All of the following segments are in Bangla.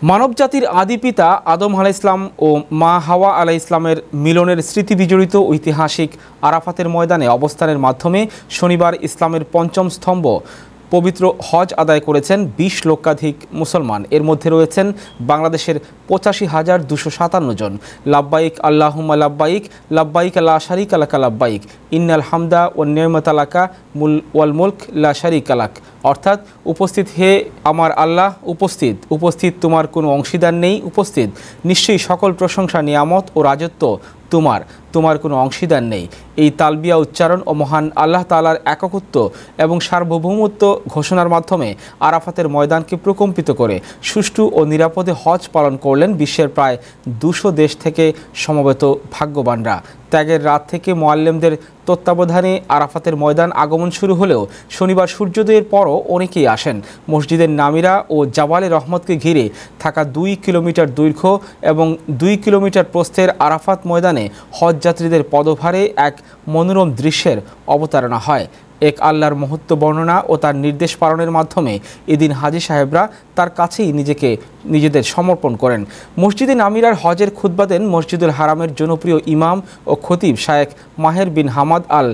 মানবজাতির আদি পিতা আদম আলাইহিস সালাম ও মা হাওয়া আলাইহিস সালামের মিলনের স্মৃতি বিজড়িত ঐতিহাসিক আরাফাতের ময়দানে অবস্থানের মাধ্যমে শনিবার ইসলামের পঞ্চম স্তম্ভ পবিত্র হজ আদায় করেছেন ২০ লক্ষাধিক মুসলমান। এর মধ্যে রয়েছেন বাংলাদেশের ৮৫,২৫৭ জন। লাব্বাইক আল্লাহুম্মা লাব্বাইক, লাব্বাইক লা শারীকা লাকা লাব্বাইক, ইন্নাল হামদা ওয়ান নি'মাতা লাকা ওয়াল মুলক লা শারীকা লাক। অর্থাৎ উপস্থিত হে আমার আল্লাহ, উপস্থিত উপস্থিত তোমার কোনো অংশীদার নেই, উপস্থিত নিশ্চয়ই সকল প্রশংসা, নিয়ামত ও রাজত্ব তোমার কোনো অংশীদার নেই। এই তালবিয়া উচ্চারণ ও মহান আল্লাহ তাআলার একত্ব এবং সার্বভৌমত্ব ঘোষণার মাধ্যমে আরাফাতের ময়দানকে প্রকম্পিত করে সুষ্ঠু ও নিরাপদে হজ পালন করলেন বিশ্বের প্রায় ২০০ দেশ থেকে সমবেত ভাগ্যবানরা। ত্যাগের রাত থেকে মুআল্লিমদের তত্ত্বাবধানে আরাফাতের ময়দান আগমন শুরু হলেও শনিবার সূর্যোদয়ের পরও অনেকেই আসেন। মসজিদের নামিরা ও জাবালে রহমতকে ঘিরে থাকা ২ কিলোমিটার দৈর্ঘ্য এবং ২ কিলোমিটার প্রস্থের আরাফাত ময়দানে হজ যাত্রীদের পদভারে এক মনোরম দৃশ্যের অবতারণা হয়। এক আল্লাহর মহত্ব বর্ণনা ও তার নির্দেশ পালনের মাধ্যমে এদিন হাজী সাহেবরা তার কাছেই নিজেদের সমর্পণ করেন। মসজিদে নামিরার হজের খুতবা দেন মসজিদুল হারামের জনপ্রিয় ইমাম ও খতিব শায়েখ মাহের বিন হামাদ আল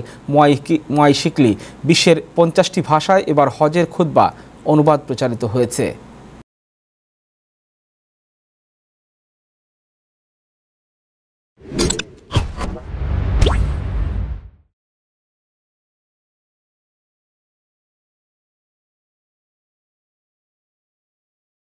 মুয়াইশিকলি। বিশ্বের ৫০টি ভাষায় এবার হজের খুতবা অনুবাদ প্রচারিত হয়েছে।